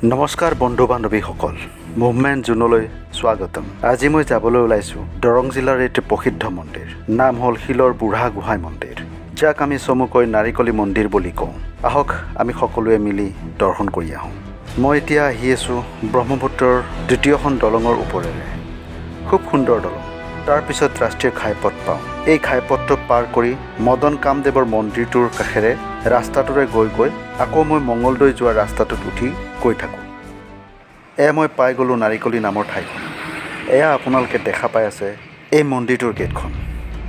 নমস্কাৰ বন্ধু বান্ধৱীসকল, মুভমেণ্ট জোনলৈ স্বাগতম। আজি মই যাবলৈ ওলাইছোঁ দৰং জিলাৰ এটি প্ৰসিদ্ধ মন্দিৰ। নাম হ'ল xilor burha গোহাই মন্দিৰ, যাক আমি চমুকৈ নাৰিকলি মন্দিৰ বুলি কওঁ। আহক আমি সকলোৱে মিলি দৰ্শন কৰি আহোঁ। মই এতিয়া আহি আছোঁ ব্ৰহ্মপুত্ৰৰ দ্বিতীয়খন দলঙৰ ওপৰেৰে। খুব সুন্দৰ দলং। তাৰপিছত ৰাষ্ট্ৰীয় ঘাইপথ পাওঁ। এই ঘাইপথটো পাৰ কৰি মদন কামদেৱৰ মন্দিৰটোৰ কাষেৰে ৰাস্তাটোৰে গৈ আকৌ মই মঙলদৈ যোৱা ৰাস্তাটোত উঠি গৈ থাকোঁ। মই পাই গ'লোঁ নাৰিকলি নামৰ ঠাইখন। এয়া আপোনালোকে দেখা পাই আছে এই মন্দিৰটোৰ গেটখন।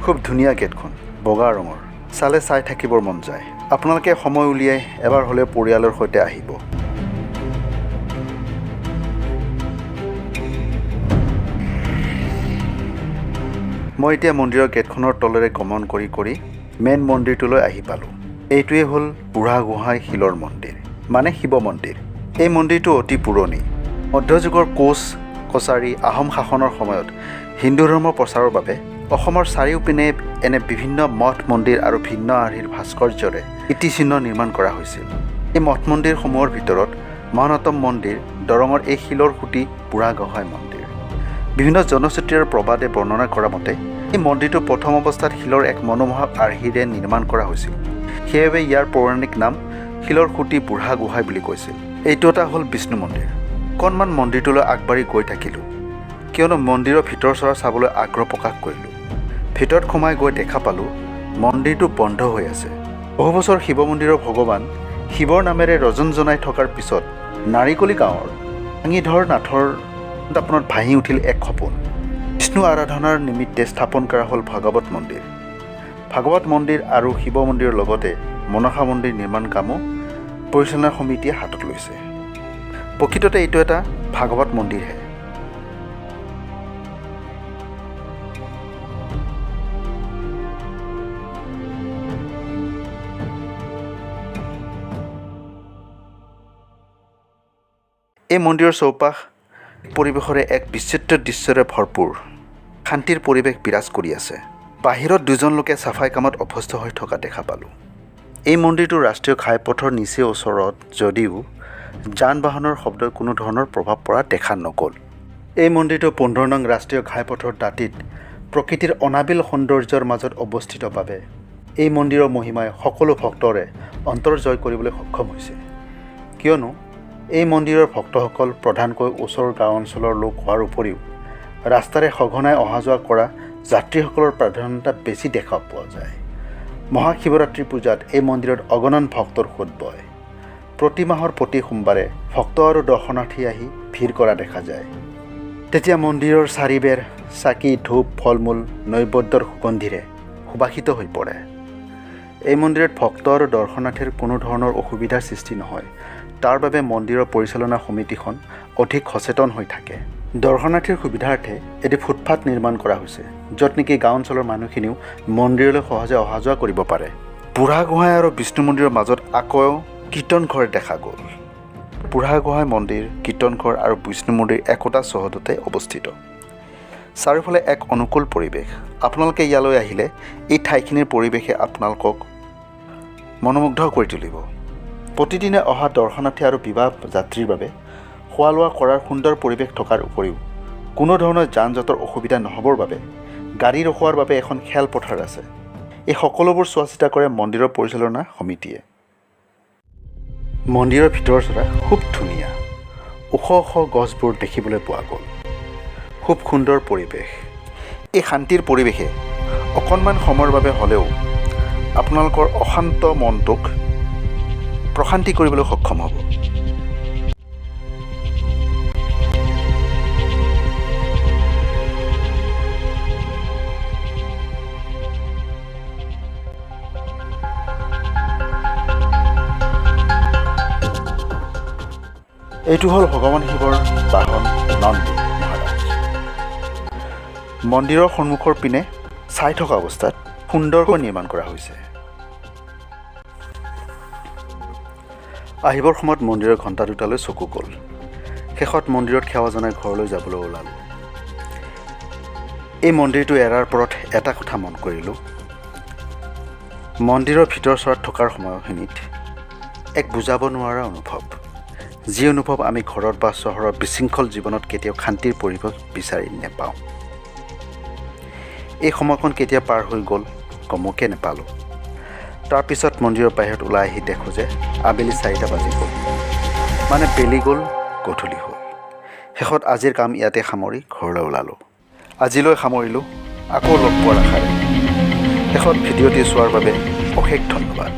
খুব ধুনীয়া গেটখন, বগা ৰঙৰ। চালে চাই থাকিবৰ মন যায়। আপোনালোকে সময় উলিয়াই এবাৰ হ'লেও পৰিয়ালৰ সৈতে আহিব। মই এতিয়া মন্দিৰৰ গেটখনৰ তলেৰে গমন কৰি মেইন মন্দিৰটোলৈ আহি পালোঁ। এইটোৱে হ'ল বুঢ়া গোহাঁই xilor মন্দিৰ, মানে শিৱ মন্দিৰ। এই মন্দিৰটো অতি পুৰণি। মধ্যযুগৰ কোচ কছাৰী আহোম শাসনৰ সময়ত হিন্দু ধৰ্মৰ প্ৰচাৰৰ বাবে অসমৰ চাৰিওপিনে এনে বিভিন্ন মঠ মন্দিৰ আৰু ভিন্ন আৰ্হিৰ ভাস্কৰ্যৰে কীৰ্তিচিহ্ন নিৰ্মাণ কৰা হৈছিল। এই মঠ মন্দিৰসমূহৰ ভিতৰত মহানতম মন্দিৰ দৰঙৰ এই xilor খুঁটি বুঢ়া গোহাঁই মন্দিৰ। বিভিন্ন জনশ্ৰুতি আৰু প্ৰবাদে বৰ্ণনা কৰা মতে এই মন্দিৰটো প্ৰথম অৱস্থাত শিলৰ এক মনোমোহা আৰ্হিৰে নিৰ্মাণ কৰা হৈছিল। সেইবাবে ইয়াৰ পৌৰাণিক নাম xilor খুঁটি বুঢ়া গোহাঁই বুলি কৈছিল। এইটো এটা হ'ল বিষ্ণু মন্দিৰ। অকণমান মন্দিৰটোলৈ আগবাঢ়ি গৈ থাকিলোঁ, কিয়নো মন্দিৰৰ ভিতৰ চৰা চাবলৈ আগ্ৰহ প্ৰকাশ কৰিলোঁ। ভিতৰত সোমাই গৈ দেখা পালোঁ মন্দিৰটো বন্ধ হৈ আছে। বহু বছৰ শিৱ মন্দিৰৰ ভগৱান শিৱৰ নামেৰে ৰজন জনাই থকাৰ পিছত নাৰিকলি গাঁৱৰ ভাঙিধৰ নাথৰ দাপনত ভাঁহি উঠিল এক সপোন। বিষ্ণু আৰাধনাৰ নিমিত্তে স্থাপন কৰা হ'ল ভাগৱত মন্দিৰ। ভাগৱত মন্দিৰ আৰু শিৱ মন্দিৰৰ লগতে মনসা মন্দিৰ নিৰ্মাণ কামো পৰিচালনা সমিতিয়ে হাতত লৈছে। প্ৰকৃততে এইটো এটা ভাগৱত মন্দিৰহে। এই মন্দিৰৰ চৌপাশ পৰিৱেশৰে এক বিচিত্ৰ দৃশ্যৰে ভৰপূৰ। শান্তিৰ পৰিৱেশ বিৰাজ কৰি আছে। বাহিৰত দুজন লোকে চাফাই কামত অভ্যস্ত হৈ থকা দেখা পালোঁ। এই মন্দিৰটো ৰাষ্ট্ৰীয় ঘাইপথৰ নিচে ওচৰত যদিও যান বাহনৰ শব্দই কোনো ধৰণৰ প্ৰভাৱ পৰা দেখা নগ'ল। এই মন্দিৰটো 15 নং ৰাষ্ট্ৰীয় ঘাইপথৰ দাঁতিত প্ৰকৃতিৰ অনাবিল সৌন্দৰ্যৰ মাজত অৱস্থিত বাবে এই মন্দিৰৰ মহিমাই সকলো ভক্তৰে অন্তৰ জয় কৰিবলৈ সক্ষম হৈছে। কিয়নো এই মন্দিৰৰ ভক্তসকল প্ৰধানকৈ ওচৰৰ গাঁও অঞ্চলৰ লোক হোৱাৰ উপৰিও ৰাস্তাৰে সঘনাই অহা যোৱা কৰা যাত্ৰীসকলৰ প্ৰাধান্যতা বেছি দেখা পোৱা যায়। মহাশিৱৰাত্ৰি পূজাত এই মন্দিৰত অগণন ভক্তৰ সোঁত বয়। প্ৰতি মাহৰ প্ৰতি সোমবাৰে ভক্ত আৰু দৰ্শনাৰ্থী আহি ভিৰ কৰা দেখা যায়। তেতিয়া মন্দিৰৰ চাৰিবেৰ চাকি ধূপ ফল মূল নৈবেদ্যৰ সুগন্ধিৰে সুবাসিত হৈ পৰে। এই মন্দিৰত ভক্ত আৰু দৰ্শনাৰ্থীৰ কোনো ধৰণৰ অসুবিধাৰ সৃষ্টি নহয়। তাৰ বাবে মন্দিৰৰ পৰিচালনা সমিতিখন অধিক সচেতন হৈ থাকে। দৰ্শনাৰ্থীৰ সুবিধাৰ্থে এটি ফুটপাথ নিৰ্মাণ কৰা হৈছে, য'ত নেকি গাঁও অঞ্চলৰ মানুহখিনিও মন্দিৰলৈ সহজে অহা যোৱা কৰিব পাৰে। বুঢ়া গোহাঁই আৰু বিষ্ণু মন্দিৰৰ মাজত আকৌ কীৰ্তন ঘৰ দেখা গ'ল। বুঢ়া গোহাঁই মন্দিৰ, কীৰ্তন ঘৰ আৰু বিষ্ণু মন্দিৰ একোটা চহৰতে অৱস্থিত। চাৰিওফালে এক অনুকূল পৰিৱেশ। আপোনালোকে ইয়ালৈ আহিলে এই ঠাইখিনিৰ পৰিৱেশে আপোনালোকক মনোমুগ্ধ কৰি তুলিব। প্ৰতিদিনে অহা দৰ্শনাৰ্থী আৰু বিবাহ যাত্ৰীৰ বাবে খোৱা লোৱা কৰাৰ সুন্দৰ পৰিৱেশ থকাৰ উপৰিও কোনো ধৰণৰ যান জঁটৰ অসুবিধা নহ'বৰ বাবে গাড়ী ৰখোৱাৰ বাবে এখন খেলপথাৰ আছে। এই সকলোবোৰ চোৱা চিতা কৰে মন্দিৰৰ পৰিচালনা সমিতিয়ে। মন্দিৰৰ ভিতৰ চৰা খুব ধুনীয়া। ওখ ওখ গছবোৰ দেখিবলৈ পোৱা গ'ল। খুব সুন্দৰ পৰিৱেশ। এই শান্তিৰ পৰিৱেশে অকণমান সময়ৰ বাবে হ'লেও আপোনালোকৰ অশান্ত মনটোক প্ৰশান্তি কৰিবলৈ সক্ষম হ'ব। এইটো হ'ল ভগৱান শিৱৰ বাহন নন্দী মহাৰাজ। মন্দিৰৰ সন্মুখৰ পিনে চাই থকা অৱস্থাত সুন্দৰকৈ নিৰ্মাণ কৰা হৈছে। আহিবৰ সময়ত মন্দিৰৰ ঘণ্টা দুটালৈ চকু গ'ল। শেষত মন্দিৰত সেৱা জনাই ঘৰলৈ যাবলৈ ওলালোঁ। এই মন্দিৰটো এৰাৰ পৰত এটা কথা মন কৰিলোঁ। মন্দিৰৰ ভিতৰ চৰাত থকাৰ সময়খিনিত এক বুজাব নোৱাৰা অনুভৱ। যি অনুভৱ আমি ঘৰত বা চহৰৰ বিশৃংখল জীৱনত কেতিয়াও শান্তিৰ পৰিৱেশ বিচাৰি নাপাওঁ। এই সময়কণ কেতিয়া পাৰ হৈ গ'ল গমকে নাপালোঁ। তাৰপিছত মন্দিৰৰ বাহিৰত ওলাই আহি দেখোঁ যে আবেলি 4টা বাজি গ'ল, মানে বেলি গ'ল, গধূলি হ'ল। শেষত আজিৰ কাম ইয়াতে সামৰি ঘৰলৈ ওলালোঁ। আজিলৈ সামৰিলোঁ, আকৌ লগ পোৱাৰ আশাৰে। শেষত ভিডিঅ'টি চোৱাৰ বাবে অশেষ ধন্যবাদ।